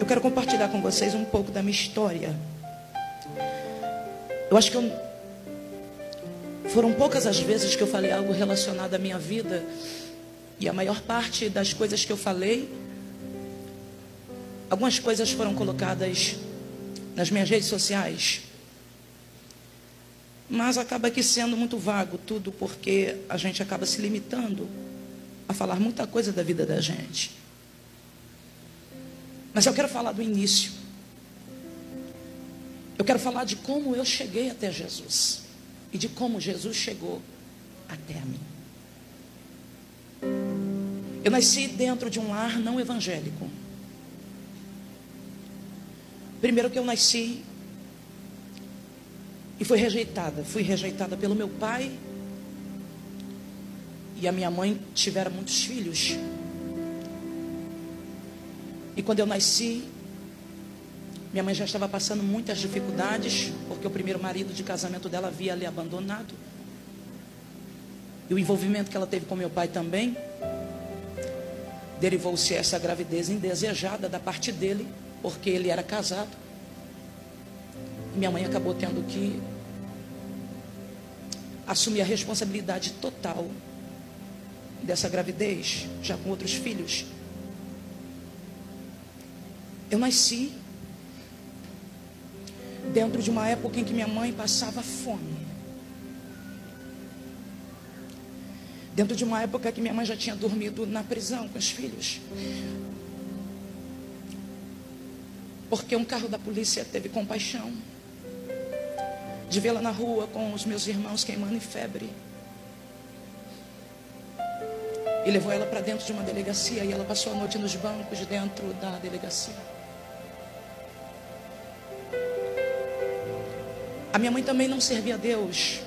Eu quero compartilhar com vocês um pouco da minha história. Eu acho que foram poucas as vezes que eu falei algo relacionado à minha vida. E a maior parte das coisas que eu falei, algumas coisas foram colocadas nas minhas redes sociais. Mas acaba aqui sendo muito vago tudo, porque a gente acaba se limitando a falar muita coisa da vida da gente. Mas eu quero falar do início. Eu quero falar de como eu cheguei até Jesus e de como Jesus chegou até a mim. Eu nasci dentro de um lar não evangélico. Primeiro que eu nasci e fui rejeitada pelo meu pai e a minha mãe tiveram muitos filhos. E quando eu nasci, minha mãe já estava passando muitas dificuldades, porque o primeiro marido de casamento dela havia lhe abandonado. E o envolvimento que ela teve com meu pai também derivou-se essa gravidez indesejada da parte dele, porque ele era casado. E minha mãe acabou tendo que assumir a responsabilidade total dessa gravidez, já com outros filhos. Eu nasci dentro de uma época em que minha mãe passava fome. Dentro de uma época que minha mãe já tinha dormido na prisão com os filhos. Porque um carro da polícia teve compaixão de vê-la na rua com os meus irmãos queimando em febre. E levou ela para dentro de uma delegacia. E ela passou a noite nos bancos dentro da delegacia. A minha mãe também não servia a Deus.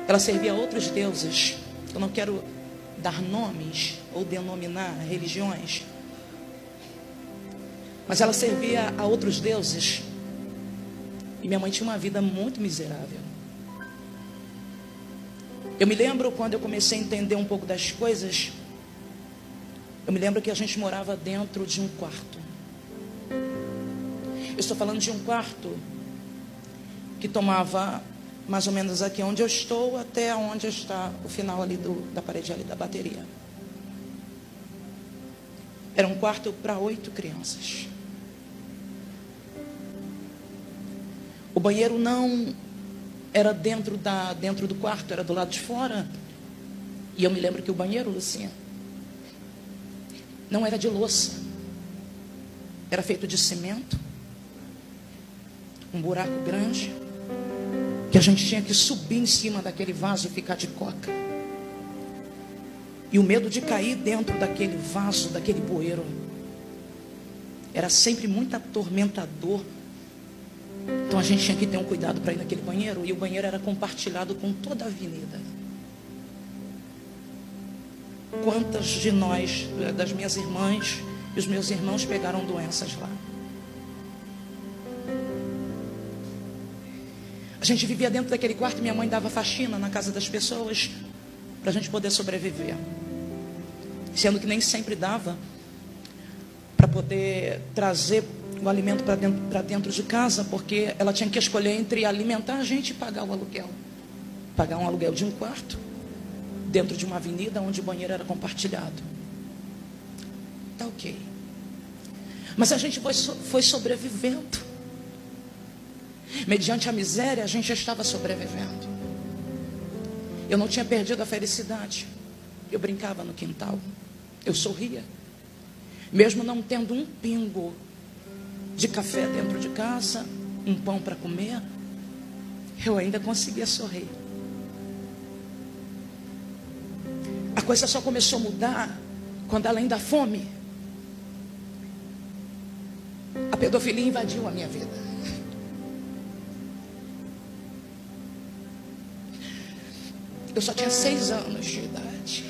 Ela servia a outros deuses. Eu não quero dar nomes ou denominar religiões. Mas ela servia a outros deuses. E minha mãe tinha uma vida muito miserável. Eu me lembro quando eu comecei a entender um pouco das coisas. Eu me lembro que a gente morava dentro de um quarto. Eu estou falando de um quarto que tomava mais ou menos aqui onde eu estou até onde está o final ali da parede ali da bateria. Era um quarto para 8 crianças. O banheiro não era dentro do quarto, era do lado de fora. E eu me lembro que o banheiro, Lucinha, não era de louça. Era feito de cimento. Um buraco grande, que a gente tinha que subir em cima daquele vaso e ficar de coca. E o medo de cair dentro daquele vaso, daquele bueiro, era sempre muito atormentador. Então a gente tinha que ter um cuidado para ir naquele banheiro. E o banheiro era compartilhado com toda a avenida. Quantas de nós, das minhas irmãs e os meus irmãos, pegaram doenças lá? A gente vivia dentro daquele quarto e minha mãe dava faxina na casa das pessoas para a gente poder sobreviver. Sendo que nem sempre dava para poder trazer o alimento para dentro de casa, porque ela tinha que escolher entre alimentar a gente e pagar o aluguel. Pagar um aluguel de um quarto dentro de uma avenida onde o banheiro era compartilhado. Tá ok. Mas a gente foi sobrevivendo. Mediante a miséria, a gente já estava sobrevivendo. Eu não tinha perdido a felicidade. Eu brincava no quintal. Eu sorria. Mesmo não tendo um pingo de café dentro de casa, um pão para comer, eu ainda conseguia sorrir. A coisa só começou a mudar quando, além da fome, a pedofilia invadiu a minha vida. Eu só tinha 6 anos de idade.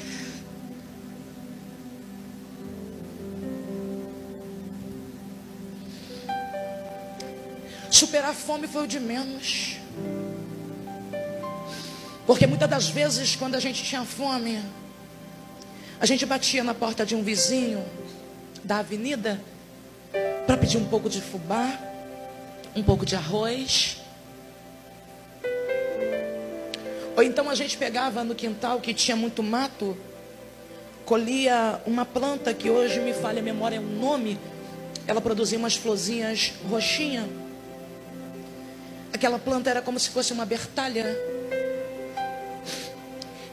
Superar a fome foi o de menos. Porque muitas das vezes, quando a gente tinha fome, a gente batia na porta de um vizinho, da avenida para pedir um pouco de fubá, um pouco de arroz. Ou então a gente pegava no quintal que tinha muito mato, colhia uma planta que hoje me falha a memória o nome. Ela produzia umas florzinhas roxinhas. Aquela planta era como se fosse uma bertalha.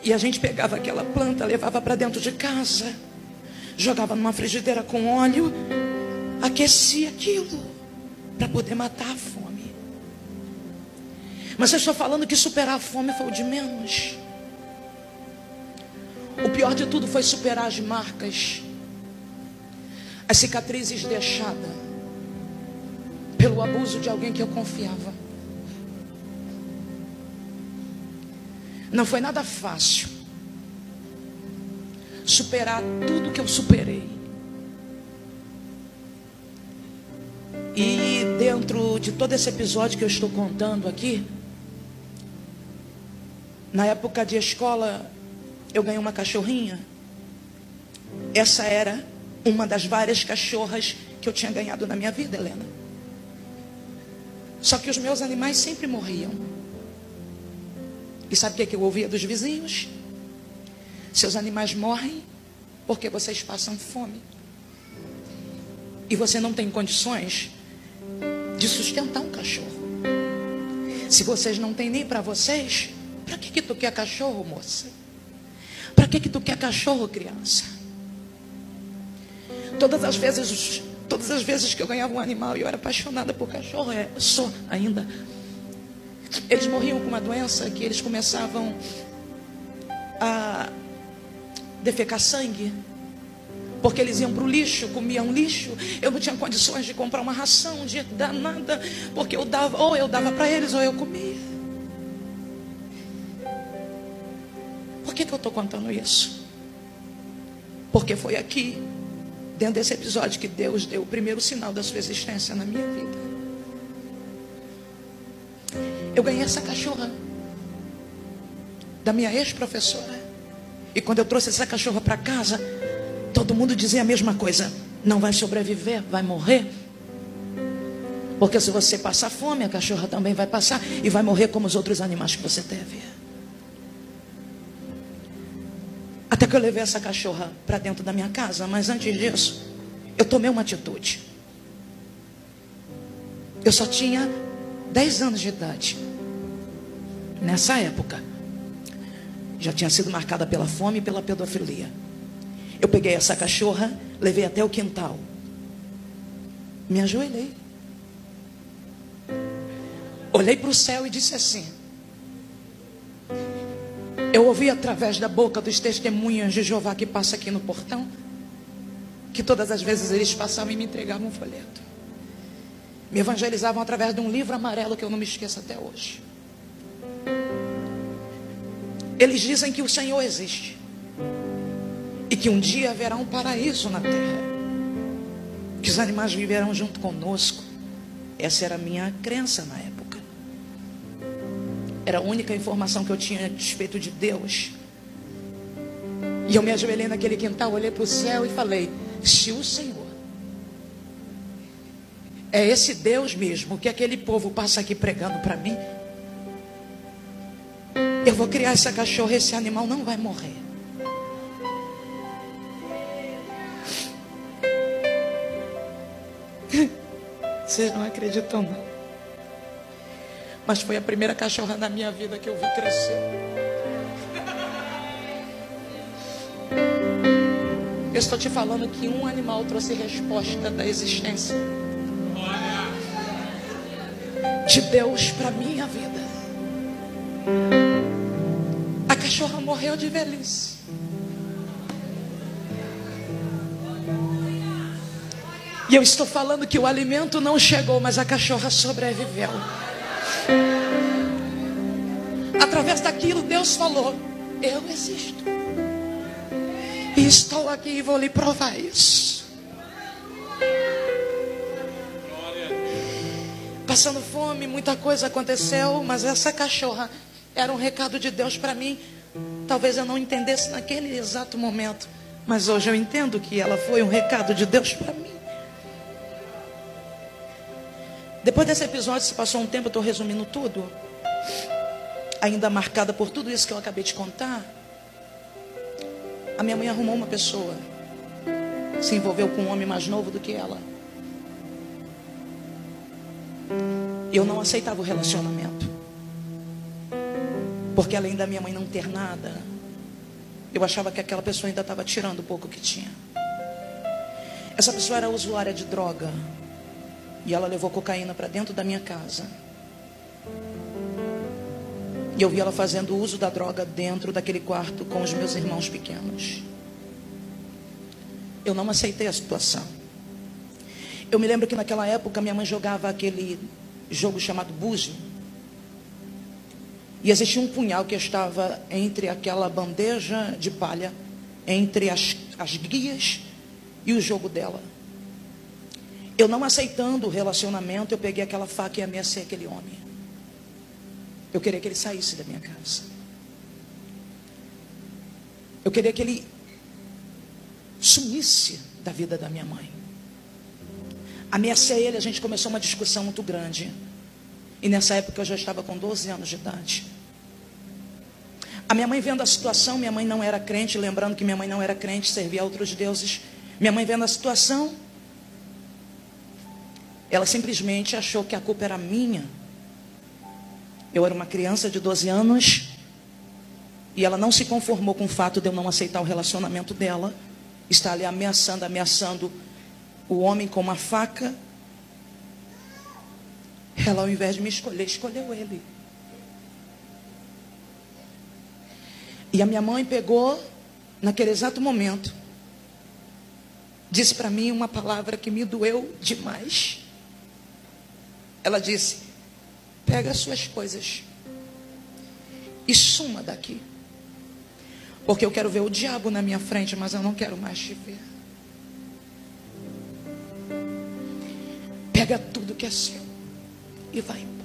E a gente pegava aquela planta, levava para dentro de casa, jogava numa frigideira com óleo, aquecia aquilo para poder matar a fome. Mas eu estou falando que superar a fome foi o de menos. O pior de tudo foi superar as marcas, as cicatrizes deixadas pelo abuso de alguém que eu confiava. Não foi nada fácil superar tudo que eu superei. E dentro de todo esse episódio que eu estou contando aqui, na época de escola, eu ganhei uma cachorrinha. Essa era uma das várias cachorras que eu tinha ganhado na minha vida, Helena. Só que os meus animais sempre morriam. E sabe o que eu ouvia dos vizinhos? Seus animais morrem porque vocês passam fome. E você não tem condições de sustentar um cachorro. Se vocês não têm nem para vocês, para que tu quer cachorro, moça? Para que tu quer cachorro, criança? Todas as vezes que eu ganhava um animal e eu era apaixonada por cachorro, eu sou ainda. Eles morriam com uma doença que eles começavam a defecar sangue, porque eles iam para o lixo, comiam lixo. Eu não tinha condições de comprar uma ração, de dar nada, porque eu dava para eles ou eu comia. Por que eu estou contando isso? Porque foi aqui, dentro desse episódio, que Deus deu o primeiro sinal da sua existência na minha vida. Eu ganhei essa cachorra da minha ex-professora. E quando eu trouxe essa cachorra para casa, todo mundo dizia a mesma coisa: não vai sobreviver, vai morrer. Porque se você passar fome, a cachorra também vai passar e vai morrer como os outros animais que você teve. Até que eu levei essa cachorra para dentro da minha casa. Mas antes disso, eu tomei uma atitude. Eu só tinha 10 anos de idade. Nessa época, já tinha sido marcada pela fome e pela pedofilia. Eu peguei essa cachorra, levei até o quintal, me ajoelhei, olhei para o céu e disse assim: eu ouvi através da boca dos testemunhas de Jeová que passa aqui no portão, que todas as vezes eles passavam e me entregavam um folheto, me evangelizavam através de um livro amarelo que eu não me esqueço até hoje. Eles dizem que o Senhor existe e que um dia haverá um paraíso na terra, que os animais viverão junto conosco. Essa era a minha crença na época. Era a única informação que eu tinha a respeito de Deus. E eu me ajoelhei naquele quintal, olhei para o céu e falei: se o Senhor é esse Deus mesmo que aquele povo passa aqui pregando para mim, eu vou criar essa cachorra, esse animal não vai morrer. Vocês não acreditam não, mas foi a primeira cachorra na minha vida que eu vi crescer. Eu estou te falando que um animal trouxe resposta da existência de Deus para minha vida. A cachorra morreu de velhice. E eu estou falando que o alimento não chegou, mas a cachorra sobreviveu. Através daquilo Deus falou: eu existo. E estou aqui e vou lhe provar isso. Passando fome, muita coisa aconteceu, mas essa cachorra era um recado de Deus para mim. Talvez eu não entendesse naquele exato momento, Mas hoje eu entendo que ela foi um recado de Deus para mim. Depois desse episódio, se passou um tempo, eu estou resumindo tudo, ainda marcada por tudo isso que eu acabei de contar. A minha mãe arrumou uma pessoa, se envolveu com um homem mais novo do que ela. Eu não aceitava o relacionamento, porque além da minha mãe não ter nada, eu achava que aquela pessoa ainda estava tirando o pouco que tinha. Essa pessoa era usuária de droga, e ela levou cocaína para dentro da minha casa. E eu vi ela fazendo uso da droga dentro daquele quarto com os meus irmãos pequenos. Eu não aceitei a situação. Eu me lembro que naquela época minha mãe jogava aquele jogo chamado búzio. E existia um punhal que estava entre aquela bandeja de palha, entre as guias e o jogo dela. Eu não aceitando o relacionamento, eu peguei aquela faca e ameacei aquele homem. Eu queria que ele saísse da minha casa. Eu queria que ele sumisse da vida da minha mãe. Ameacei ele, a gente começou uma discussão muito grande. E nessa época eu já estava com 12 anos de idade. A minha mãe vendo a situação, minha mãe não era crente, lembrando que minha mãe não era crente, servia a outros deuses. Minha mãe vendo a situação, ela simplesmente achou que a culpa era minha. Eu era uma criança de 12 anos e ela não se conformou com o fato de eu não aceitar o relacionamento dela. Está ali ameaçando o homem com uma faca. Ela, ao invés de me escolher, escolheu ele. E a minha mãe pegou, naquele exato momento, disse para mim uma palavra que me doeu demais. Ela disse: pega as suas coisas e suma daqui, porque eu quero ver o diabo na minha frente, mas eu não quero mais te ver. Pega tudo que é seu e vai embora.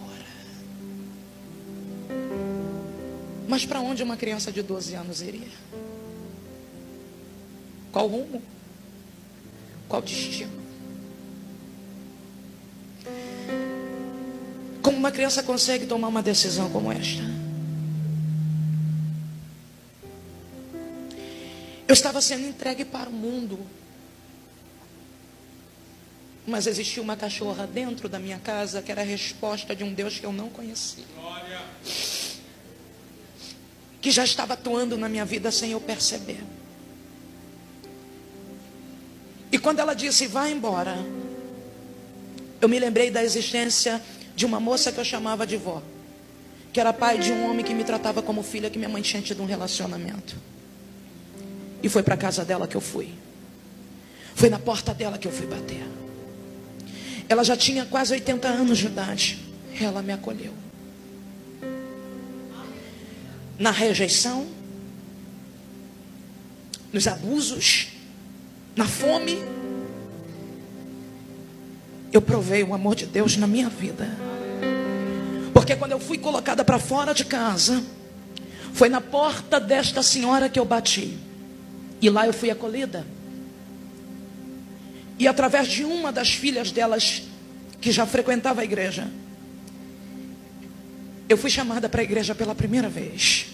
Mas para onde uma criança de 12 anos iria? Qual rumo? Qual destino? Como uma criança consegue tomar uma decisão como esta? Eu estava sendo entregue para o mundo, mas existia uma cachorra dentro da minha casa que era a resposta de um Deus que eu não conhecia, que já estava atuando na minha vida sem eu perceber. E quando ela disse: vai embora, eu me lembrei da existência de uma moça que eu chamava de vó, que era pai de um homem que me tratava como filha, que minha mãe tinha tido um relacionamento. E foi para a casa dela que eu fui. Foi na porta dela que eu fui bater. Ela já tinha quase 80 anos de idade. Ela me acolheu. Na rejeição, nos abusos, na fome, eu provei o amor de Deus na minha vida. Porque quando eu fui colocada para fora de casa, foi na porta desta senhora que eu bati. E lá eu fui acolhida. E através de uma das filhas delas, que já frequentava a igreja, eu fui chamada para a igreja pela primeira vez.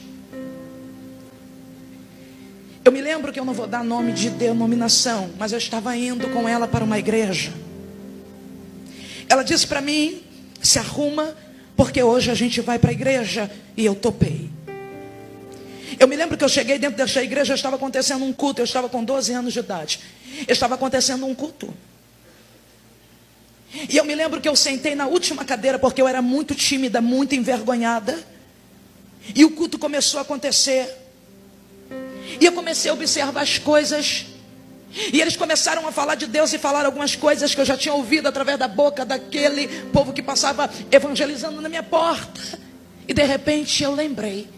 Eu me lembro que eu não vou dar nome de denominação, mas eu estava indo com ela para uma igreja. Ela disse para mim: se arruma, porque hoje a gente vai para a igreja. E eu topei. Eu me lembro que eu cheguei dentro dessa igreja, estava acontecendo um culto. Eu estava com 12 anos de idade. Estava acontecendo um culto. E eu me lembro que eu sentei na última cadeira, porque eu era muito tímida, muito envergonhada. E o culto começou a acontecer. E eu comecei a observar as coisas. E eles começaram a falar de Deus e falar algumas coisas que eu já tinha ouvido através da boca daquele povo que passava evangelizando na minha porta. E de repente eu lembrei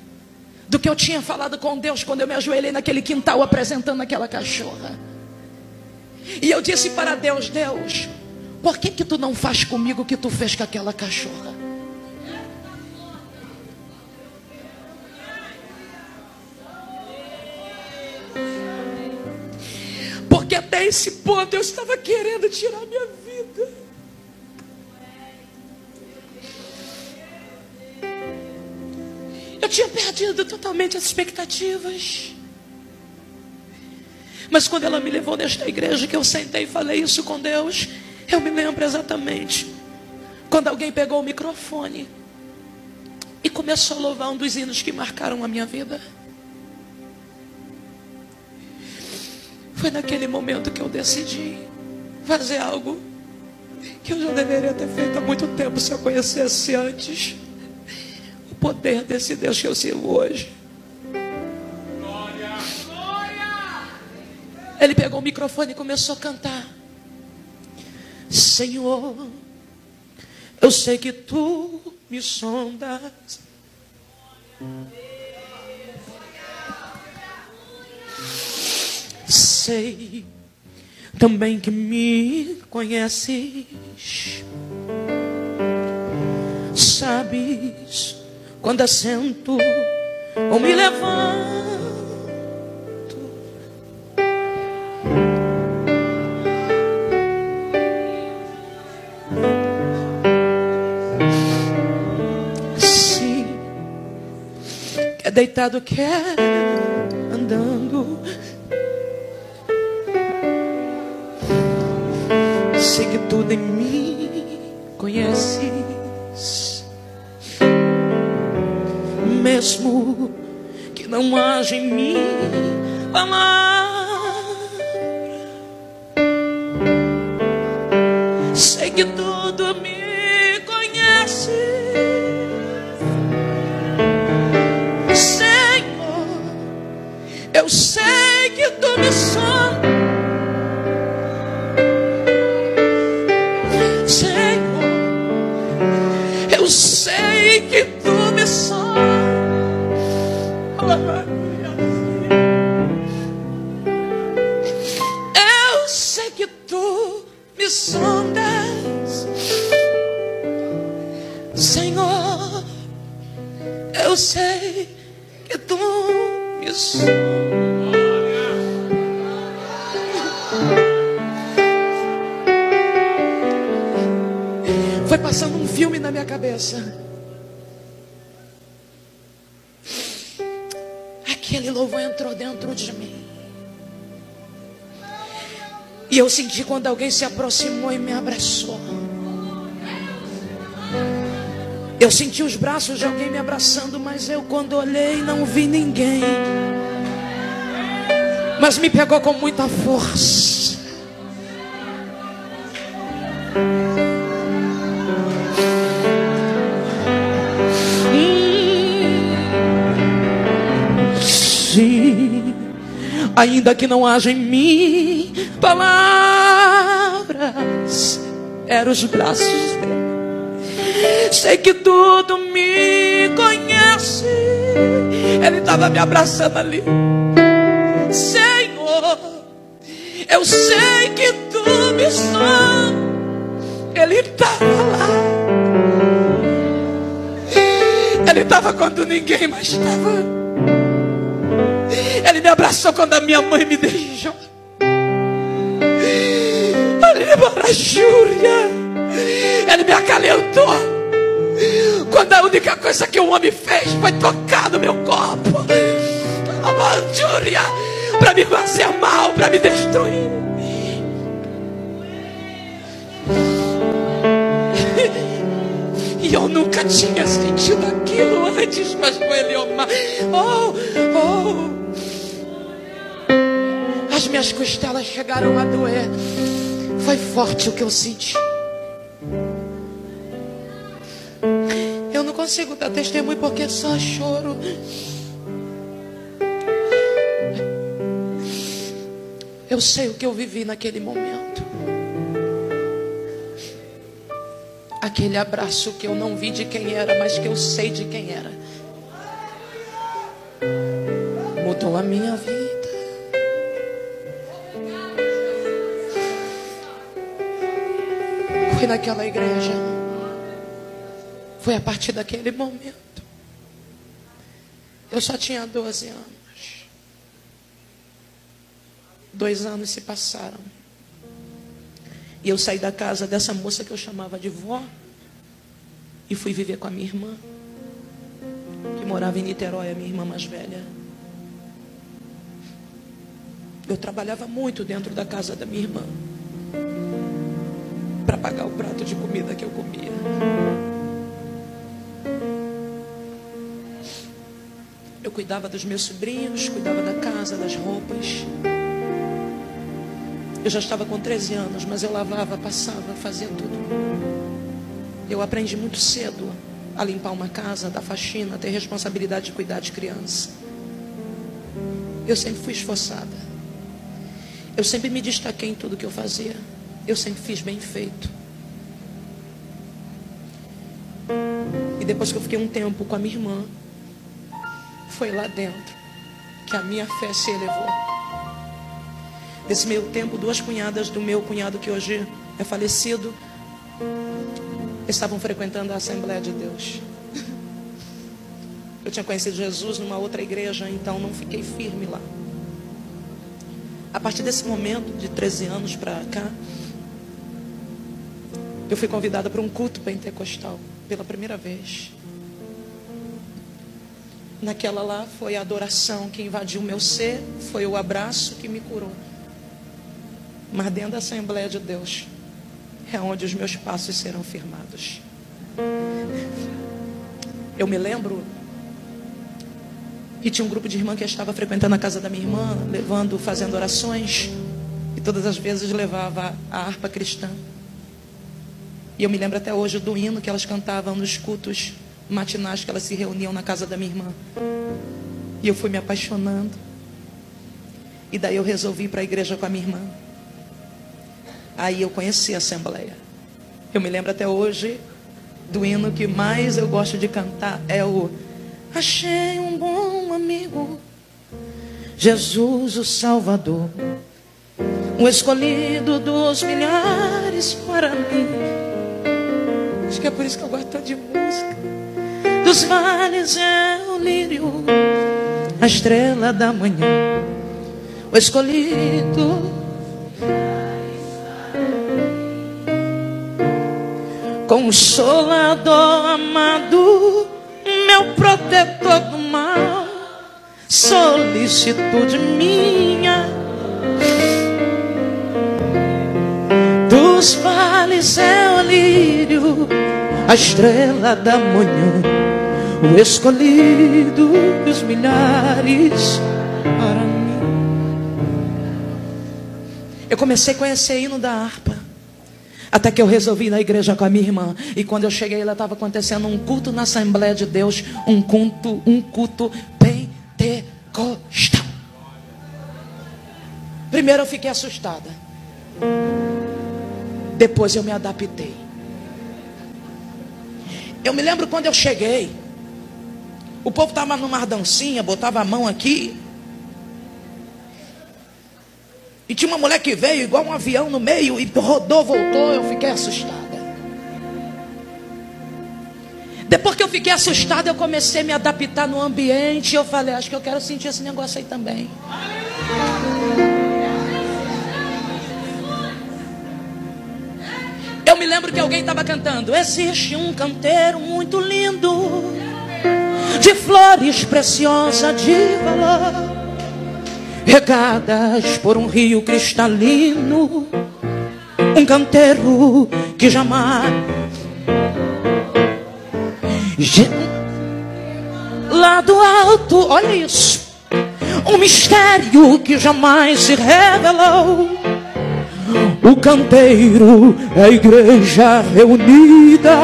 do que eu tinha falado com Deus quando eu me ajoelhei naquele quintal apresentando aquela cachorra. E eu disse para Deus: Deus, por que tu não faz comigo o que tu fez com aquela cachorra? Até esse ponto eu estava querendo tirar minha vida. Eu tinha perdido totalmente as expectativas. Mas quando ela me levou nesta igreja, que eu sentei e falei isso com Deus, eu me lembro exatamente quando alguém pegou o microfone e começou a louvar um dos hinos que marcaram a minha vida. Foi naquele momento que eu decidi fazer algo que eu já deveria ter feito há muito tempo, se eu conhecesse antes o poder desse Deus que eu sirvo hoje. Ele pegou o microfone e começou a cantar: Senhor, eu sei que tu me sondas. Sei também que me conheces. Sabes quando assento ou me levanto. Sim, quer deitado, quer andando. Sei que tudo em mim conheces, mesmo que não haja em mim palavra. Sei que tudo me conheces, Senhor. Eu sei que tu me sondas. Eu sei que tu me sondas. Eu sei que tu me sondas, Senhor. Eu sei que tu me sondas. Foi passando um filme na minha cabeça. Aquele louvor entrou dentro de mim. E eu senti quando alguém se aproximou e me abraçou. Eu senti os braços de alguém me abraçando, mas eu, quando olhei, não vi ninguém. Mas me pegou com muita força. Sim, ainda que não haja em mim palavras, eram os braços dele. Sei que tudo me conhece. Ele estava me abraçando ali. Senhor, eu sei que tu me sondas. Ele estava lá. Ele estava quando ninguém mais estava. Ele me abraçou quando a minha mãe me deixou. Ele me acalentou quando a única coisa que o homem fez foi tocar no meu corpo, para me fazer mal, para me destruir. E eu nunca tinha sentido aquilo antes, mas com Eliomar, as minhas costelas chegaram a doer. Foi forte o que eu senti. Eu não consigo dar testemunho porque só choro. Eu sei o que eu vivi naquele momento. Aquele abraço que eu não vi de quem era, mas que eu sei de quem era, mudou a minha vida. Foi naquela igreja. Foi a partir daquele momento. Eu só tinha 12 anos. 2 anos se passaram. E eu saí da casa dessa moça que eu chamava de vó e fui viver com a minha irmã, que morava em Niterói, a minha irmã mais velha. Eu trabalhava muito dentro da casa da minha irmã para pagar o prato de comida que eu comia. Eu cuidava dos meus sobrinhos, cuidava da casa, das roupas. Eu já estava com 13 anos, mas eu lavava, passava, fazia tudo. Eu aprendi muito cedo a limpar uma casa, a dar faxina, a ter responsabilidade de cuidar de criança. Eu sempre fui esforçada. Eu sempre me destaquei em tudo que eu fazia. Eu sempre fiz bem feito. E depois que eu fiquei um tempo com a minha irmã, foi lá dentro que a minha fé se elevou. Nesse meio tempo, 2 cunhadas do meu cunhado, que hoje é falecido, estavam frequentando a Assembleia de Deus. Eu tinha conhecido Jesus numa outra igreja, então não fiquei firme lá. A partir desse momento, de 13 anos para cá, eu fui convidada para um culto pentecostal pela primeira vez. Naquela lá foi a adoração que invadiu o meu ser, foi o abraço que me curou. Mas dentro da Assembleia de Deus é onde os meus passos serão firmados. Eu me lembro que tinha um grupo de irmã que estava frequentando a casa da minha irmã, fazendo orações, e todas as vezes levava a harpa cristã. E eu me lembro até hoje do hino que elas cantavam nos cultos matinais que elas se reuniam na casa da minha irmã. E eu fui me apaixonando. E daí eu resolvi ir para a igreja com a minha irmã. Aí eu conheci a Assembleia. Eu me lembro até hoje do hino que mais eu gosto de cantar, é o Achei um bom amigo, Jesus o Salvador, o escolhido dos milhares para mim. Acho que é por isso que eu gosto tanto de música. Dos vales é o lírio, a estrela da manhã, o escolhido, consolador amado, meu protetor do mal, solicitude minha. Dos vales é o lírio, a estrela da manhã, o escolhido dos milhares para mim. Eu comecei a conhecer hino da harpa, até que eu resolvi ir na igreja com a minha irmã. E quando eu cheguei, lá estava acontecendo um culto na Assembleia de Deus. Um culto pentecostal. Primeiro eu fiquei assustada. Depois eu me adaptei. Eu me lembro quando eu cheguei, o povo estava numa dancinha, botava a mão aqui. E tinha uma mulher que veio igual um avião no meio e rodou, voltou. Eu fiquei assustada. Depois que eu fiquei assustada, eu comecei a me adaptar no ambiente. Eu falei, acho que eu quero sentir esse negócio aí também. Eu me lembro que alguém estava cantando. Existe um canteiro muito lindo, de flores preciosas de valor, regadas por um rio cristalino. Um canteiro que jamais, lá do alto, olha isso, um mistério que jamais se revelou. O canteiro é a igreja reunida,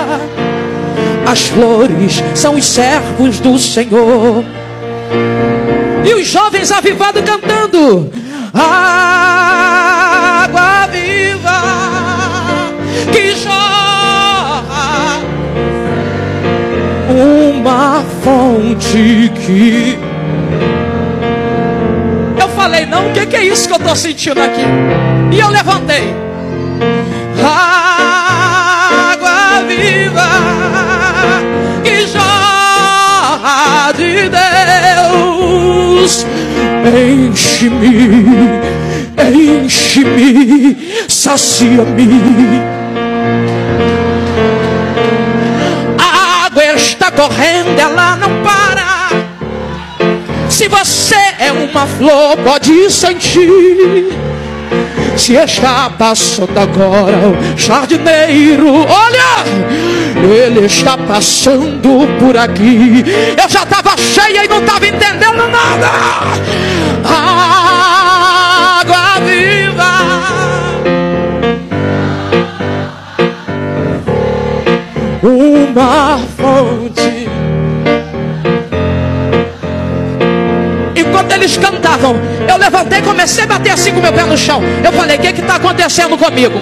as flores são os servos do Senhor. E os jovens avivados cantando: água viva que jorra, uma fonte que... Eu falei, não, o que é isso que eu estou sentindo aqui? E eu levantei. Água viva que jorra de Deus, enche-me enche-me, sacia-me. A água está correndo, ela não para. Se você é uma flor, pode sentir. Se está passando agora o jardineiro, olha, ele está passando por aqui. Eu já estava cheia e não estava entendendo nada. Água viva, uma fonte. Enquanto eles cantavam, eu levantei e comecei a bater assim com o meu pé no chão. Eu falei, o que está acontecendo comigo?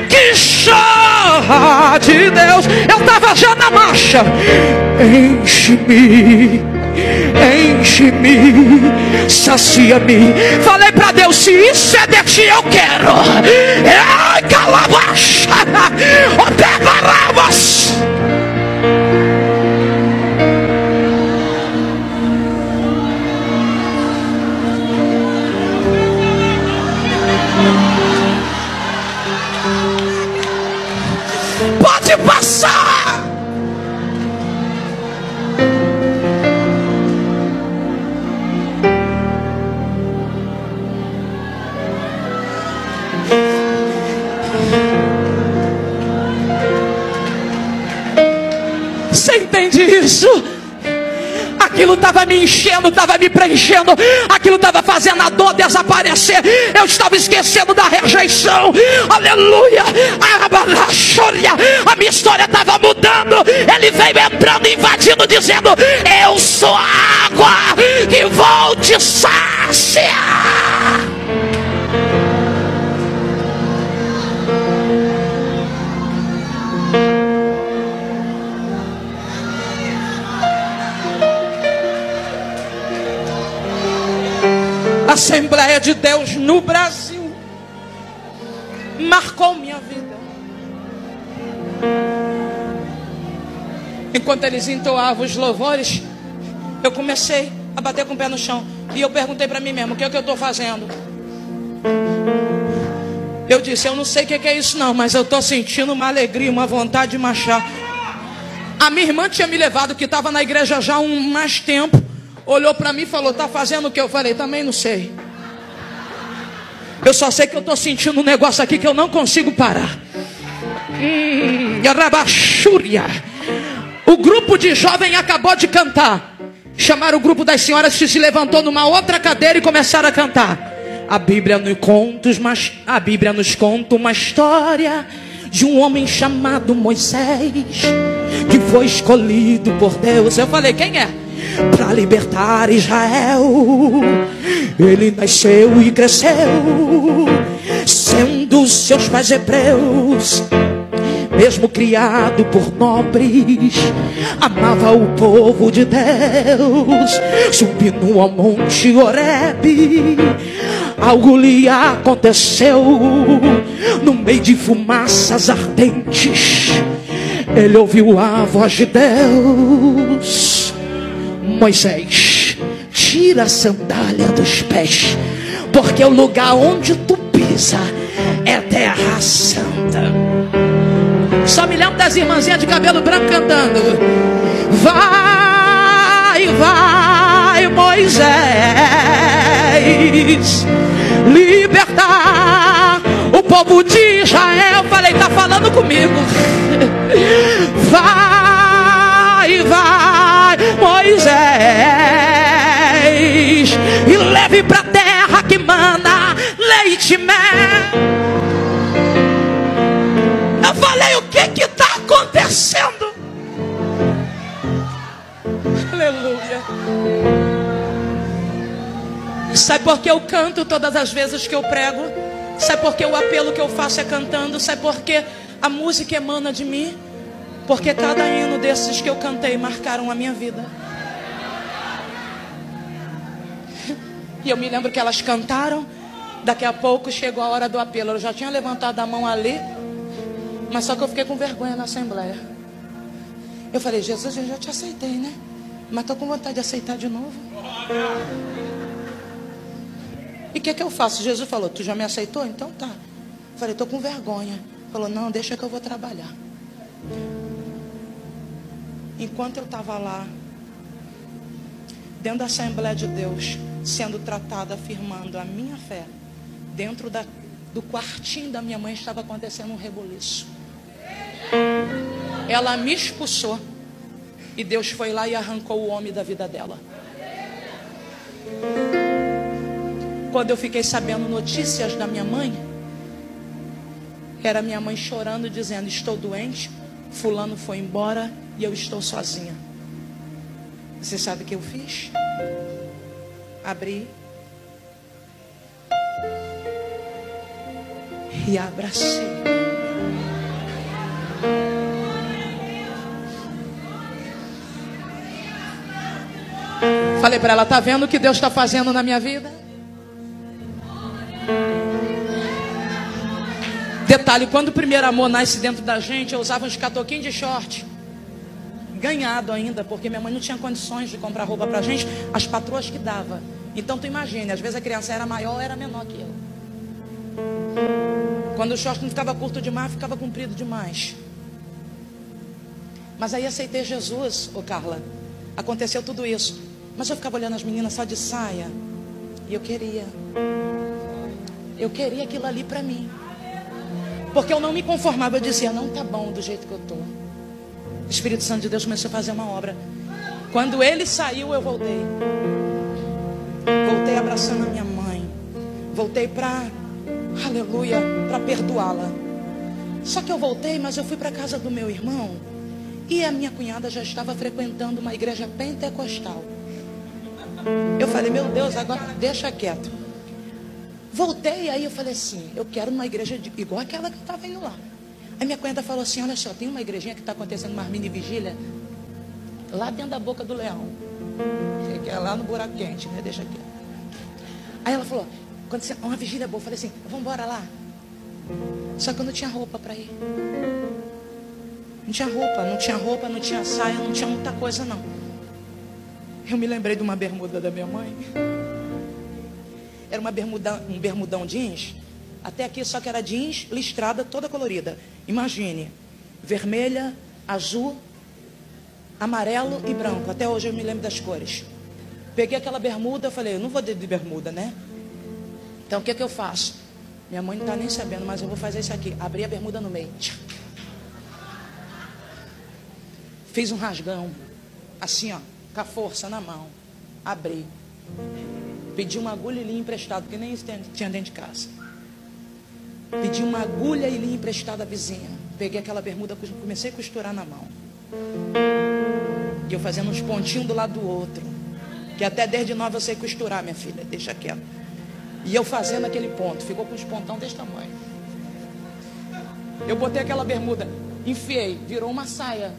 Que chorra de Deus. Eu estava já na marcha. Enche-me, enche-me, sacia-me. Falei para Deus, se isso é de ti, eu quero. Ai, calabacha, ó, pegarabas. Pode passar. Você entende isso? Aquilo estava me enchendo, estava me preenchendo. Aquilo estava fazendo a dor desaparecer. Eu estava esquecendo da rejeição. Aleluia. A minha história estava mudando. Ele veio entrando, invadindo, dizendo: eu sou a água que vou te saciar. Assembleia de Deus no Brasil marcou minha vida. Enquanto eles entoavam os louvores, eu comecei a bater com o pé no chão. E eu perguntei para mim mesmo, o que é que eu estou fazendo? Eu disse, eu não sei o que é isso não, mas eu estou sentindo uma alegria, uma vontade de marchar. A minha irmã tinha me levado, que estava na igreja já há mais tempo. Olhou para mim e falou, tá fazendo o que? Eu falei, também não sei. Eu só sei que eu estou sentindo um negócio aqui que eu não consigo parar. O grupo de jovem acabou de cantar. Chamaram o grupo das senhoras que se levantou numa outra cadeira e começaram a cantar. A Bíblia nos conta uma história de um homem chamado Moisés, que foi escolhido por Deus. Eu falei, quem é? Para libertar Israel. Ele nasceu e cresceu, sendo seus pais hebreus. Mesmo criado por nobres, amava o povo de Deus. Subindo ao monte Horebe, algo lhe aconteceu. No meio de fumaças ardentes, ele ouviu a voz de Deus. Moisés, tira a sandália dos pés, porque o lugar onde tu pisa é terra santa. Só me lembro das irmãzinhas de cabelo branco cantando. Vai, vai, Moisés, libertar o povo de Israel. Falei, tá falando comigo. Vai, vai, Moisés, e leve pra terra que mana leite e mel. Eu falei, o que que tá acontecendo? Aleluia. Sabe por que eu canto todas as vezes que eu prego? Sabe por que o apelo que eu faço é cantando? Sabe por que a música emana de mim? Porque cada hino desses que eu cantei marcaram a minha vida. E eu me lembro que elas cantaram. Daqui a pouco chegou a hora do apelo. Eu já tinha levantado a mão ali, mas só que eu fiquei com vergonha na assembleia. Eu falei, Jesus, eu já te aceitei, né? Mas estou com vontade de aceitar de novo. E o que eu faço? Jesus falou, tu já me aceitou? Então tá. Falei, estou com vergonha. Falou, não, deixa que eu vou trabalhar. Enquanto eu estava lá, dentro da Assembleia de Deus, sendo tratada, afirmando a minha fé, dentro do quartinho da minha mãe estava acontecendo um rebuliço. Ela me expulsou e Deus foi lá e arrancou o homem da vida dela. Quando eu fiquei sabendo notícias da minha mãe, era minha mãe chorando, dizendo, estou doente, fulano foi embora e eu estou sozinha. Você sabe o que eu fiz? Abri e abracei. Falei para ela, tá vendo o que Deus está fazendo na minha vida? Detalhe, quando o primeiro amor nasce dentro da gente, eu usava uns catoquinhos de short. Ganhado ainda, porque minha mãe não tinha condições de comprar roupa pra gente, as patroas que dava. Então tu imagina, às vezes a criança era maior ou era menor que eu. Quando o short não ficava curto demais, ficava comprido demais. Mas aí aceitei Jesus, ô Carla. Aconteceu tudo isso. Mas eu ficava olhando as meninas só de saia. E eu queria. Eu queria aquilo ali pra mim. Porque eu não me conformava. Eu dizia, não tá bom do jeito que eu tô. O Espírito Santo de Deus começou a fazer uma obra. Quando ele saiu, eu voltei. Voltei abraçando a minha mãe. Voltei para, aleluia, para perdoá-la. Só que eu voltei, mas eu fui para a casa do meu irmão. E a minha cunhada já estava frequentando uma igreja pentecostal. Eu falei, meu Deus, agora deixa quieto. Voltei, aí eu falei assim, eu quero uma igreja igual aquela que eu estava indo lá. Aí minha cunhada falou assim, olha só, tem uma igrejinha que está acontecendo uma mini vigília lá dentro da boca do leão. Que é lá no buraco quente, né? Deixa aqui. Aí ela falou, quando você, uma vigília boa, eu falei assim, vamos embora lá. Só que eu não tinha roupa para ir. Não tinha roupa, não tinha saia, não tinha muita coisa não. Eu me lembrei de uma bermuda da minha mãe. Era um bermudão jeans, até aqui, só que era jeans listrada, toda colorida. Imagine, vermelha, azul, amarelo e branco. Até hoje eu me lembro das cores. Peguei aquela bermuda, falei, eu não vou de bermuda, né? Então o que eu faço? Minha mãe não está nem sabendo, mas eu vou fazer isso aqui. Abri a bermuda no meio. Fiz um rasgão, assim ó, com a força na mão. Abri. Pedi uma agulha e linha emprestada, porque nem isso tinha dentro de casa. Pedi uma agulha e linha emprestada à vizinha. Peguei aquela bermuda, comecei a costurar na mão. E eu fazendo uns pontinhos do lado do outro. Que até desde nova eu sei costurar, minha filha, deixa quieto. E eu fazendo aquele ponto, ficou com uns pontão desse tamanho. Eu botei aquela bermuda, enfiei, virou uma saia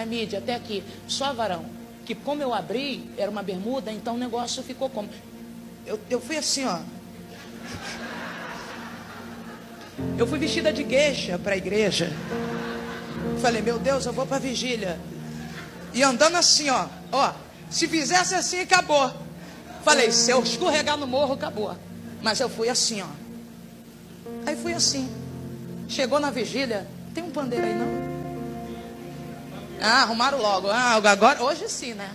mídia até aqui. Só varão, que como eu abri, era uma bermuda, então o negócio ficou como... Eu fui assim, ó. Eu fui vestida de gueixa para a igreja. Falei, meu Deus, eu vou para a vigília. E andando assim, ó. Se fizesse assim, acabou. Falei, se eu escorregar no morro, acabou. Mas eu fui assim, ó. Aí fui assim. Chegou na vigília. Tem um pandeiro aí, não? Ah, arrumaram logo. Ah, agora, hoje sim, né?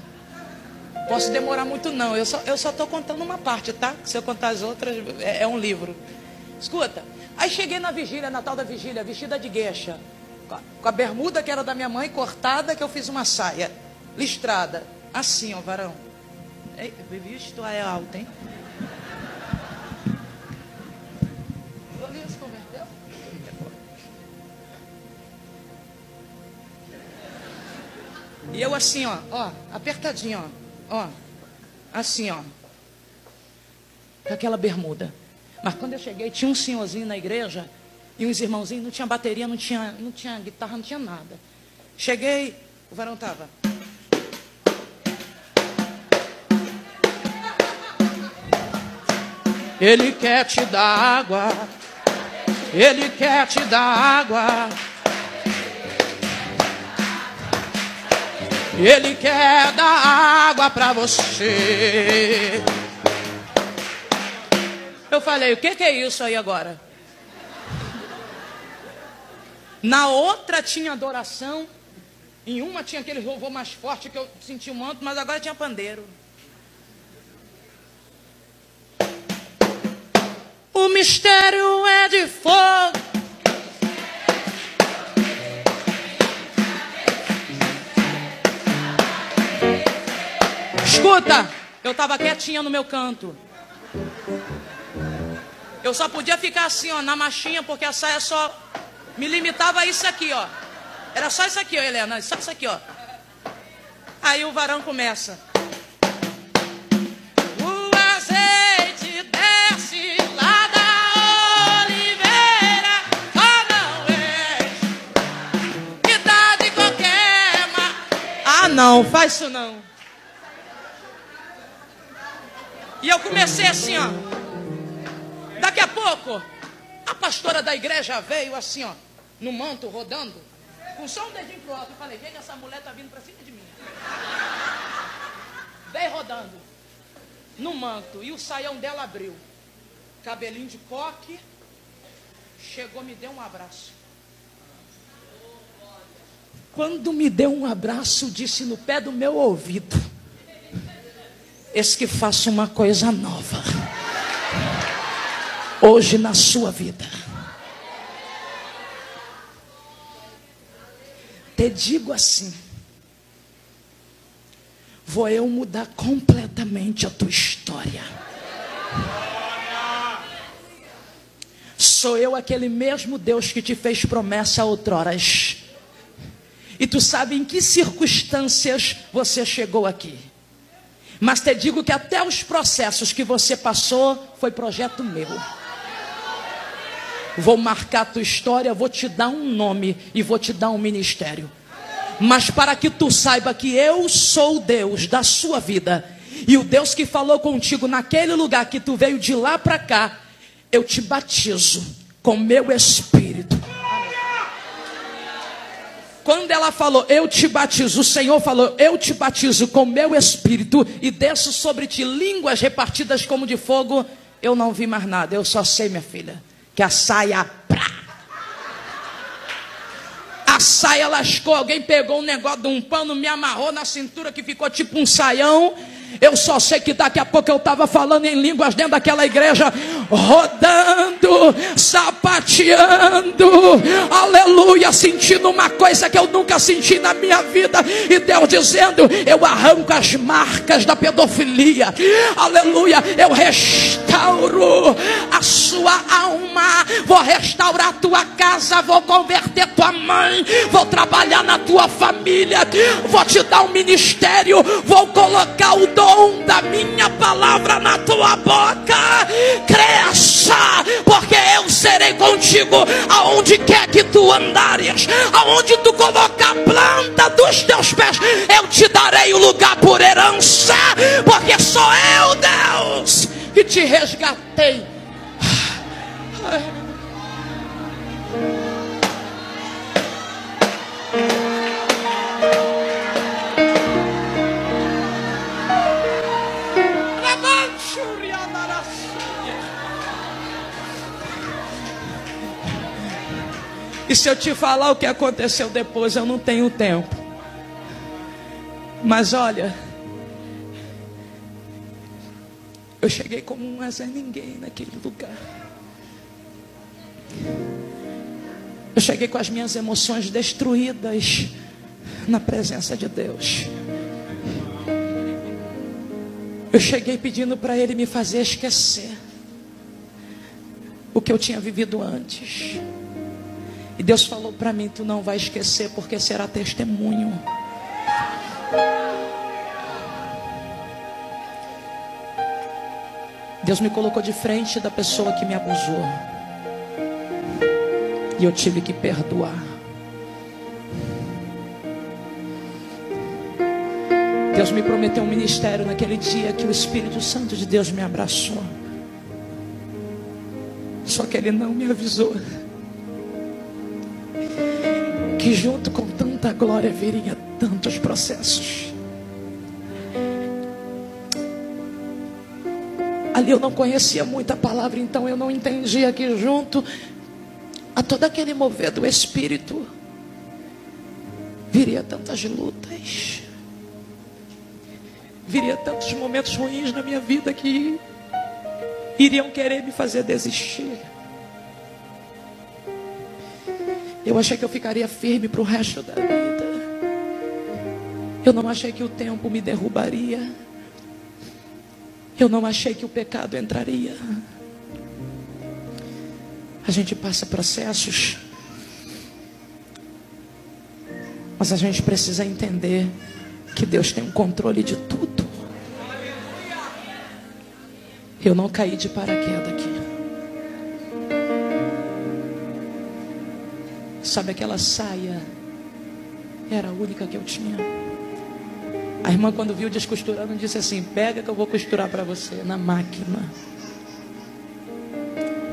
Posso demorar muito não, eu só estou contando uma parte, tá? Se eu contar as outras, é um livro. Escuta, aí cheguei na vigília, na tal da vigília, vestida de gueixa, com a bermuda que era da minha mãe, cortada, que eu fiz uma saia, listrada, assim, ó, varão. Ei, visto é alto, hein? O Elias converteu? E eu assim, ó, apertadinho, ó, assim, ó, com aquela bermuda. Mas quando eu cheguei, tinha um senhorzinho na igreja e uns irmãozinhos, não tinha bateria, não tinha guitarra, não tinha nada. Cheguei, o varão estava. Ele quer te dar água, ele quer te dar água. Ele quer dar água para você. Eu falei, o que é isso aí agora? Na outra tinha adoração. Em uma tinha aquele louvor mais forte que eu senti um manto, mas agora tinha pandeiro. O mistério é de fogo. Escuta, eu estava quietinha no meu canto. Eu só podia ficar assim, ó, na machinha, porque a saia só me limitava a isso aqui, ó. Era só isso aqui, ó, Helena, só isso aqui, ó. Aí o varão começa. O azeite desce lá da oliveira, não é que dá de qualquer Ah, não, faz isso não. E eu comecei assim, ó. Daqui a pouco, a pastora da igreja veio assim, ó, no manto, rodando, com só um dedinho pro alto. Eu falei, vem que essa mulher tá vindo pra cima de mim. Veio rodando, no manto, e o saião dela abriu. Cabelinho de coque, chegou, me deu um abraço. Quando me deu um abraço, disse no pé do meu ouvido: eis que faço uma coisa nova hoje na sua vida. Te digo assim: vou eu mudar completamente a tua história. Sou eu aquele mesmo Deus que te fez promessa outroras. E tu sabe em que circunstâncias você chegou aqui. Mas te digo que até os processos que você passou foi projeto meu. Vou marcar a tua história, vou te dar um nome e vou te dar um ministério. Mas para que tu saiba que eu sou o Deus da sua vida, e o Deus que falou contigo naquele lugar que tu veio de lá para cá, eu te batizo com meu Espírito. Quando ela falou, eu te batizo, o Senhor falou, eu te batizo com meu Espírito e desço sobre ti línguas repartidas como de fogo. Eu não vi mais nada, eu só sei, minha filha, que a saia, a saia lascou. Alguém pegou um negócio de um pano, me amarrou na cintura, que ficou tipo um saião. Eu só sei que daqui a pouco eu estava falando em línguas dentro daquela igreja, rodando, sapateando, aleluia, sentindo uma coisa que eu nunca senti na minha vida. E Deus dizendo, eu arranco as marcas da pedofilia, aleluia, eu restauro a sua alma, vou restaurar a tua casa, vou converter tua mãe, vou trabalhar na tua família, vou te dar um ministério, vou colocar o dom da minha palavra na tua boca. Cresça, porque eu serei contigo aonde quer que tu andares, aonde tu colocar a planta dos teus pés, eu te darei o lugar por herança, porque sou eu, Deus, que te resgatei. E se eu te falar o que aconteceu depois, eu não tenho tempo. Mas olha, eu cheguei como um Zé Ninguém naquele lugar. Eu cheguei com as minhas emoções destruídas na presença de Deus. Eu cheguei pedindo para Ele me fazer esquecer o que eu tinha vivido antes. E Deus falou para mim, tu não vai esquecer, porque será testemunho. Deus me colocou de frente da pessoa que me abusou. E eu tive que perdoar. Deus me prometeu um ministério naquele dia que o Espírito Santo de Deus me abraçou. Só que Ele não me avisou que junto com tanta glória viria tantos processos. Ali eu não conhecia muito a palavra, então eu não entendia que junto a todo aquele mover do Espírito viria tantas lutas, viria tantos momentos ruins na minha vida que iriam querer me fazer desistir. Eu achei que eu ficaria firme para o resto da vida. Eu não achei que o tempo me derrubaria. Eu não achei que o pecado entraria. A gente passa processos, mas a gente precisa entender que Deus tem um controle de tudo. Eu não caí de paraquedas aqui. Sabe aquela saia? Era a única que eu tinha. A irmã, quando viu descosturando, disse assim: pega que eu vou costurar para você na máquina.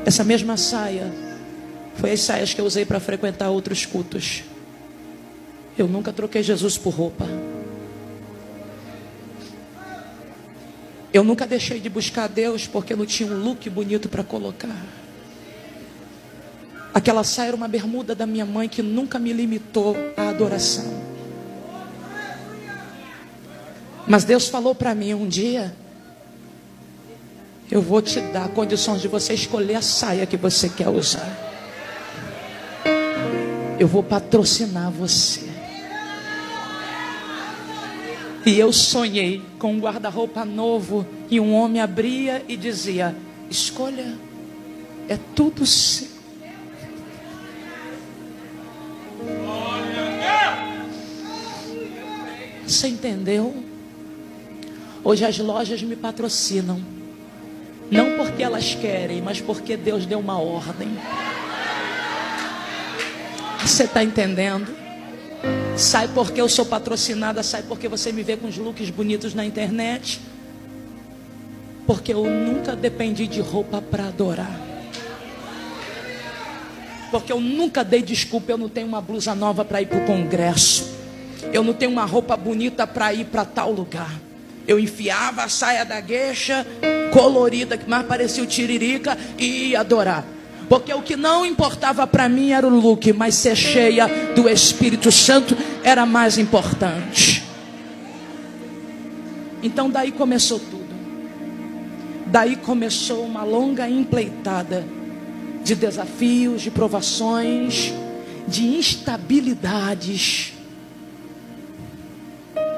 Essa mesma saia foi as saias que eu usei para frequentar outros cultos. Eu nunca troquei Jesus por roupa. Eu nunca deixei de buscar Deus porque não tinha um look bonito para colocar. Aquela saia era uma bermuda da minha mãe que nunca me limitou à adoração. Mas Deus falou para mim um dia: eu vou te dar condições de você escolher a saia que você quer usar. Eu vou patrocinar você. E eu sonhei com um guarda-roupa novo e um homem abria e dizia: escolha, é tudo seu. Você entendeu? Hoje as lojas me patrocinam, não porque elas querem, mas porque Deus deu uma ordem. Você está entendendo? Sai porque eu sou patrocinada, sai porque você me vê com os looks bonitos na internet, porque eu nunca dependi de roupa para adorar, porque eu nunca dei desculpa. Eu não tenho uma blusa nova para ir para o congresso, eu não tenho uma roupa bonita para ir para tal lugar. Eu enfiava a saia da gueixa colorida, que mais parecia o tiririca, e ia adorar. Porque o que não importava para mim era o look, mas ser cheia do Espírito Santo era mais importante. Então daí começou tudo. Daí começou uma longa empleitada de desafios, de provações, de instabilidades.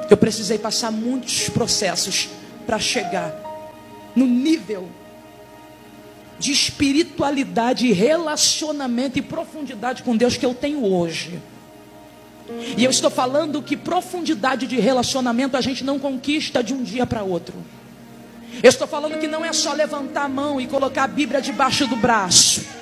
Eu precisei passar muitos processos para chegar no nível de espiritualidade, relacionamento e profundidade com Deus que eu tenho hoje. E eu estou falando que profundidade de relacionamento a gente não conquista de um dia para outro. Eu estou falando que não é só levantar a mão e colocar a Bíblia debaixo do braço.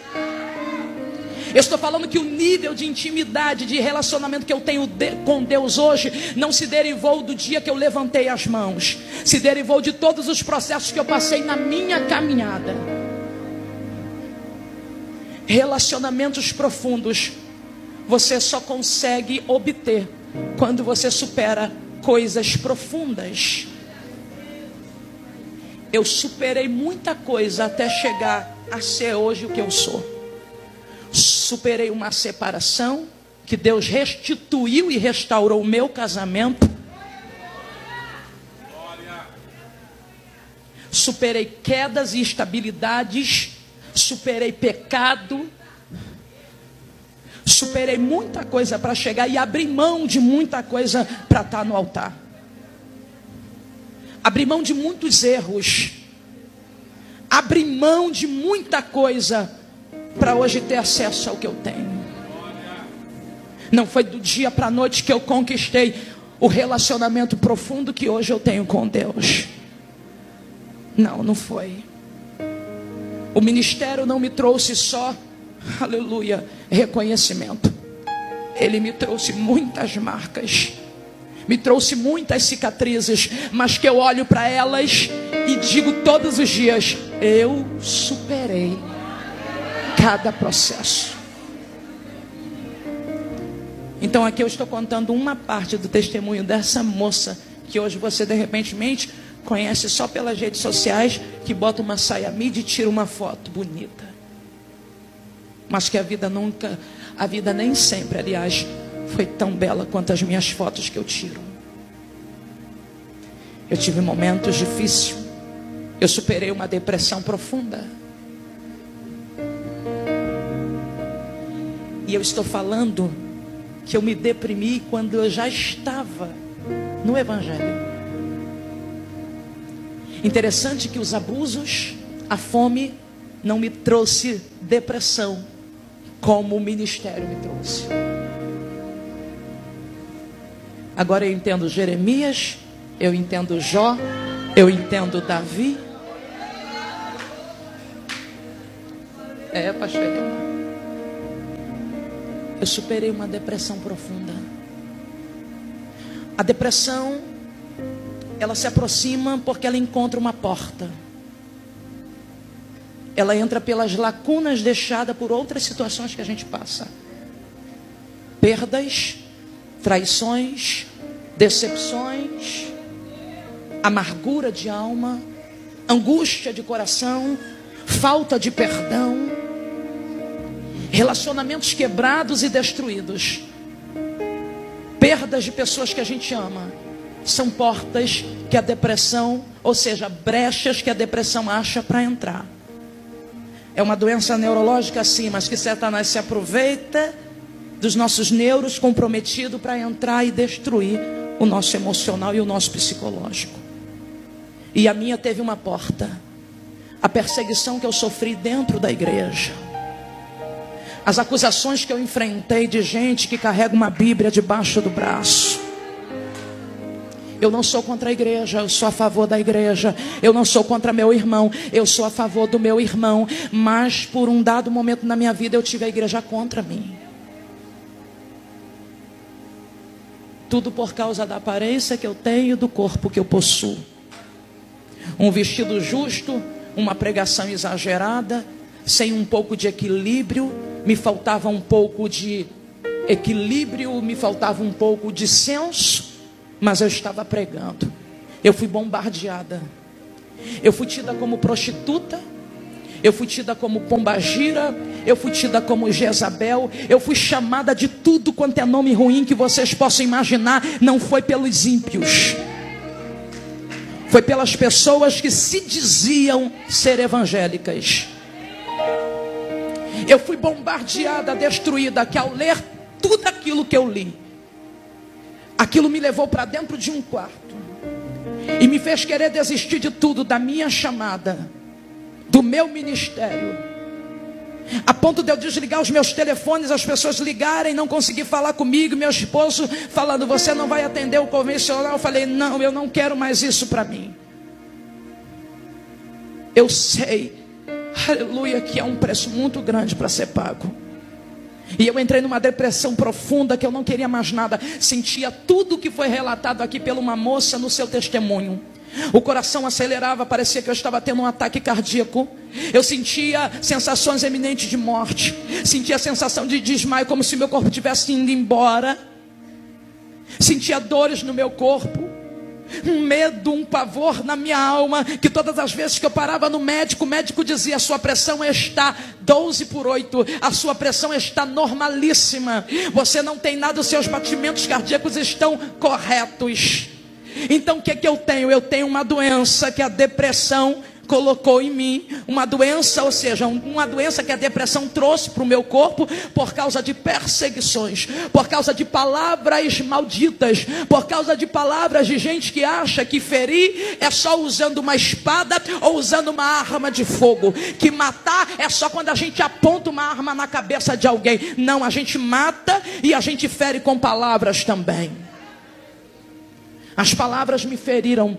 Eu estou falando que o nível de intimidade, de relacionamento que eu tenho com Deus hoje não se derivou do dia que eu levantei as mãos. Se derivou de todos os processos que eu passei na minha caminhada. Relacionamentos profundos você só consegue obter quando você supera coisas profundas. Eu superei muita coisa até chegar a ser hoje o que eu sou. Superei uma separação que Deus restituiu e restaurou o meu casamento. Superei quedas e instabilidades. Superei pecado. Superei muita coisa para chegar e abri mão de muita coisa para estar no altar. Abri mão de muitos erros. Abri mão de muita coisa para hoje ter acesso ao que eu tenho. Não foi do dia para a noite que eu conquistei o relacionamento profundo que hoje eu tenho com Deus. Não, não foi. O ministério não me trouxe só, aleluia, reconhecimento. Ele me trouxe muitas marcas, me trouxe muitas cicatrizes, mas que eu olho para elas e digo todos os dias: eu superei cada processo. Então aqui eu estou contando uma parte do testemunho dessa moça que hoje você de repente conhece só pelas redes sociais, que bota uma saia midi e tira uma foto bonita. Mas que a vida nem sempre, aliás, foi tão bela quanto as minhas fotos que eu tiro. Eu tive momentos difíceis. Eu superei uma depressão profunda. E eu estou falando que eu me deprimi quando eu já estava no Evangelho. Interessante que os abusos, a fome, não me trouxe depressão, como o ministério me trouxe. Agora eu entendo Jeremias, eu entendo Jó, eu entendo Davi. Pastor Helena, eu superei uma depressão profunda. A depressão, ela se aproxima porque ela encontra uma porta. Ela entra pelas lacunas deixadas por outras situações que a gente passa. Perdas, traições, decepções, amargura de alma, angústia de coração, falta de perdão, relacionamentos quebrados e destruídos, perdas de pessoas que a gente ama. São portas que a depressão, ou seja, brechas que a depressão acha para entrar. É uma doença neurológica sim, mas que Satanás se aproveita dos nossos neuros comprometidos para entrar e destruir o nosso emocional e o nosso psicológico. E a minha teve uma porta: a perseguição que eu sofri dentro da igreja, as acusações que eu enfrentei de gente que carrega uma Bíblia debaixo do braço. Eu não sou contra a igreja, eu sou a favor da igreja. Eu não sou contra meu irmão, eu sou a favor do meu irmão. Mas por um dado momento na minha vida eu tive a igreja contra mim. Tudo por causa da aparência que eu tenho e do corpo que eu possuo. Um vestido justo, uma pregação exagerada, sem um pouco de equilíbrio. Me faltava um pouco de equilíbrio, me faltava um pouco de senso. Mas eu estava pregando. Eu fui bombardeada. Eu fui tida como prostituta. Eu fui tida como pombagira. Eu fui tida como Jezabel. Eu fui chamada de tudo quanto é nome ruim que vocês possam imaginar. Não foi pelos ímpios, foi pelas pessoas que se diziam ser evangélicas. Eu fui bombardeada, destruída, que ao ler tudo aquilo que eu li, aquilo me levou para dentro de um quarto e me fez querer desistir de tudo, da minha chamada, do meu ministério, a ponto de eu desligar os meus telefones, as pessoas ligarem, não conseguir falar comigo, meu esposo falando: você não vai atender o convencional. Eu falei: não, eu não quero mais isso para mim. Eu sei, aleluia, que é um preço muito grande para ser pago. E eu entrei numa depressão profunda que eu não queria mais nada. Sentia tudo que foi relatado aqui pela uma moça no seu testemunho. O coração acelerava, parecia que eu estava tendo um ataque cardíaco. Eu sentia sensações eminentes de morte. Sentia a sensação de desmaio, como se meu corpo estivesse indo embora. Sentia dores no meu corpo, um medo, um pavor na minha alma, que todas as vezes que eu parava no médico, o médico dizia: a sua pressão está 12/8, a sua pressão está normalíssima, você não tem nada, os seus batimentos cardíacos estão corretos. Então o que é que eu tenho? Eu tenho uma doença que a depressão colocou em mim, uma doença, ou seja, uma doença que a depressão trouxe para o meu corpo por causa de perseguições, por causa de palavras malditas, por causa de palavras de gente que acha que ferir é só usando uma espada ou usando uma arma de fogo, que matar é só quando a gente aponta uma arma na cabeça de alguém. Não, a gente mata e a gente fere com palavras também. As palavras me feriram,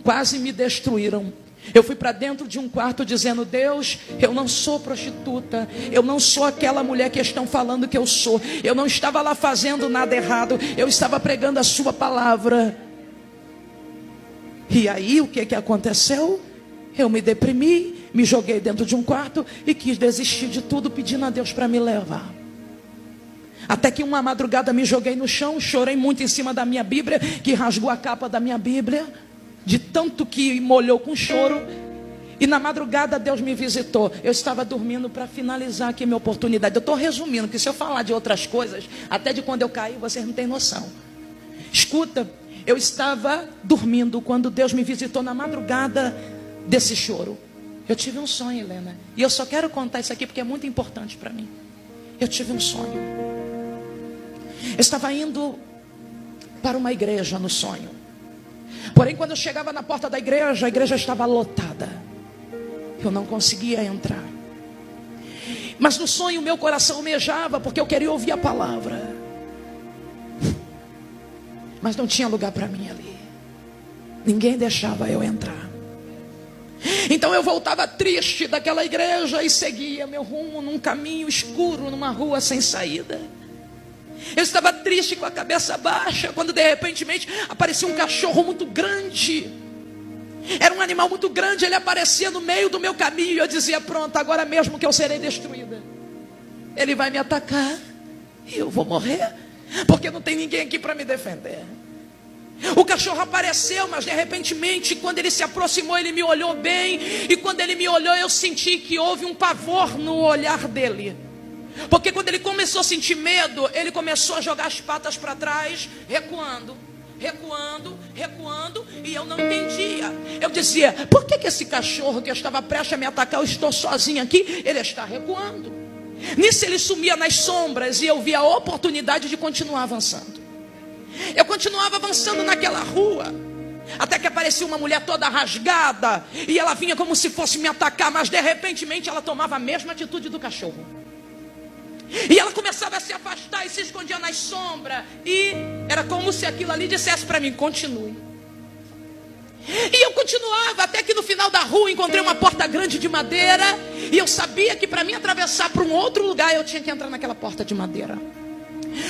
quase me destruíram. Eu fui para dentro de um quarto dizendo: Deus, eu não sou prostituta, eu não sou aquela mulher que estão falando que eu sou, eu não estava lá fazendo nada errado, eu estava pregando a sua palavra. E aí o que aconteceu? Eu me deprimi, me joguei dentro de um quarto e quis desistir de tudo, pedindo a Deus para me levar. Até que uma madrugada me joguei no chão, chorei muito em cima da minha Bíblia, que rasgou a capa da minha Bíblia, de tanto que molhou com choro. E na madrugada Deus me visitou. Eu estava dormindo, para finalizar aqui minha oportunidade. Eu estou resumindo, que se eu falar de outras coisas, até de quando eu caí, vocês não têm noção. Escuta, eu estava dormindo quando Deus me visitou na madrugada desse choro. Eu tive um sonho, Helena. E eu só quero contar isso aqui porque é muito importante para mim. Eu tive um sonho. Eu estava indo para uma igreja no sonho. Porém, quando eu chegava na porta da igreja, a igreja estava lotada. Eu não conseguia entrar. Mas no sonho meu coração almejava, porque eu queria ouvir a palavra. Mas não tinha lugar para mim ali. Ninguém deixava eu entrar. Então eu voltava triste daquela igreja e seguia meu rumo num caminho escuro, numa rua sem saída. Eu estava triste, com a cabeça baixa, quando de repente aparecia um cachorro muito grande. Era um animal muito grande, ele aparecia no meio do meu caminho e eu dizia: pronto, agora mesmo que eu serei destruída. Ele vai me atacar e eu vou morrer, porque não tem ninguém aqui para me defender. O cachorro apareceu, mas de repente, quando ele se aproximou, ele me olhou bem. E quando ele me olhou, eu senti que houve um pavor no olhar dele. Porque quando ele começou a sentir medo, ele começou a jogar as patas para trás, recuando, e eu não entendia. Eu dizia: por que esse cachorro que eu estava prestes a me atacar, eu estou sozinho aqui, ele está recuando? Nisso ele sumia nas sombras e eu via a oportunidade de continuar avançando. Eu continuava avançando naquela rua, até que aparecia uma mulher toda rasgada, e ela vinha como se fosse me atacar, mas de repente ela tomava a mesma atitude do cachorro. E ela começava a se afastar e se escondia nas sombras. E era como se aquilo ali dissesse para mim: continue. E eu continuava, até que no final da rua encontrei uma porta grande de madeira. E eu sabia que para mim atravessar para um outro lugar, eu tinha que entrar naquela porta de madeira.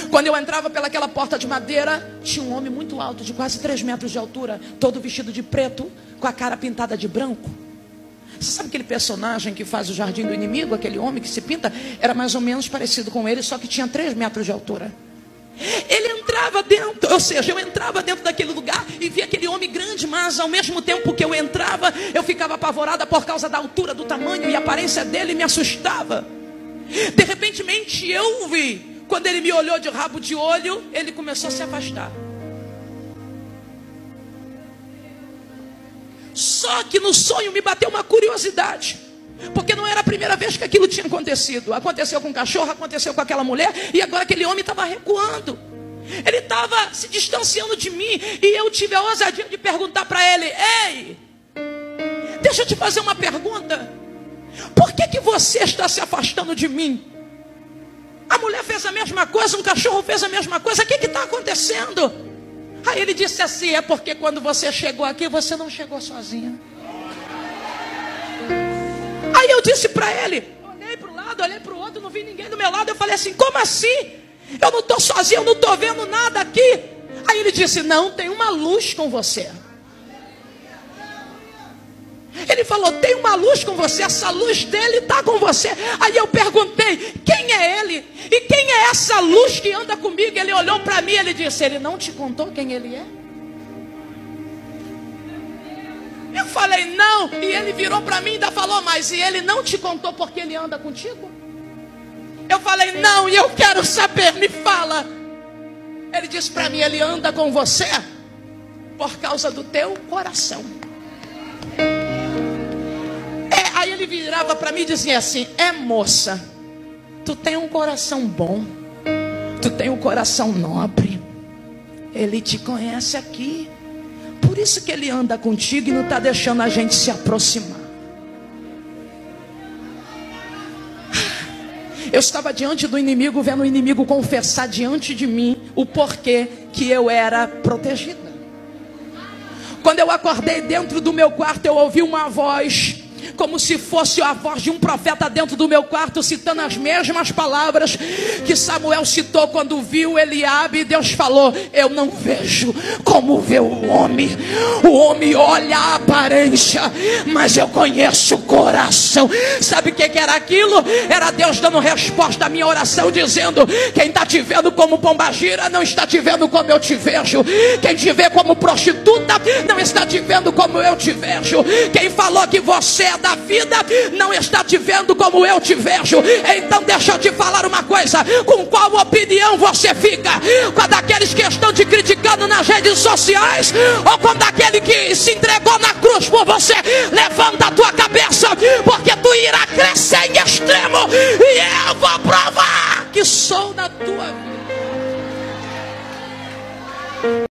Quando eu entrava pelaquela porta de madeira, tinha um homem muito alto, de quase 3 metros de altura, todo vestido de preto, com a cara pintada de branco. Você sabe aquele personagem que faz o Jardim do Inimigo, aquele homem que se pinta? Era mais ou menos parecido com ele, só que tinha 3 metros de altura. Ele entrava dentro, ou seja, eu entrava dentro daquele lugar e via aquele homem grande, mas ao mesmo tempo que eu entrava, eu ficava apavorada por causa da altura, do tamanho e aparência dele, me assustava. De repente eu vi, quando ele me olhou de rabo de olho, ele começou a se afastar. Só que no sonho me bateu uma curiosidade, porque não era a primeira vez que aquilo tinha acontecido. Aconteceu com o cachorro, aconteceu com aquela mulher, e agora aquele homem estava recuando. Ele estava se distanciando de mim, e eu tive a ousadia de perguntar para ele: ei, deixa eu te fazer uma pergunta. Por que você está se afastando de mim? A mulher fez a mesma coisa, um cachorro fez a mesma coisa, o que está acontecendo? Aí ele disse assim: é porque quando você chegou aqui, você não chegou sozinha. Aí eu disse para ele, olhei para o lado, olhei para o outro, não vi ninguém do meu lado. Eu falei assim: como assim? Eu não estou sozinho, eu não estou vendo nada aqui. Aí ele disse: não, tem uma luz com você. Ele falou: tem uma luz com você, essa luz dele está com você. Aí eu perguntei: quem é ele? E quem é essa luz que anda comigo? Ele olhou para mim e ele disse: ele não te contou quem ele é? Eu falei: não. E ele virou para mim e ainda falou: mas e ele não te contou porque ele anda contigo? Eu falei: não, e eu quero saber, me fala. Ele disse para mim: ele anda com você por causa do teu coração. Aí ele virava para mim e dizia assim: moça, tu tem um coração bom, tu tem um coração nobre, ele te conhece aqui, por isso que ele anda contigo e não está deixando a gente se aproximar. Eu estava diante do inimigo, vendo o inimigo confessar diante de mim o porquê que eu era protegida. Quando eu acordei dentro do meu quarto, eu ouvi uma voz, como se fosse a voz de um profeta dentro do meu quarto, citando as mesmas palavras que Samuel citou quando viu Eliabe. E Deus falou: eu não vejo como vê o homem olha a aparência, mas eu conheço o coração. Sabe o que era aquilo? Era Deus dando resposta à minha oração, dizendo: quem está te vendo como pombagira não está te vendo como eu te vejo. Quem te vê como prostituta não está te vendo como eu te vejo. Quem falou que você mulher da vida não está te vendo como eu te vejo. Então deixa eu te falar uma coisa: com qual opinião você fica? Com a daqueles que estão te criticando nas redes sociais, ou com daquele que se entregou na cruz por você? Levanta a tua cabeça, porque tu irá crescer em extremo, e eu vou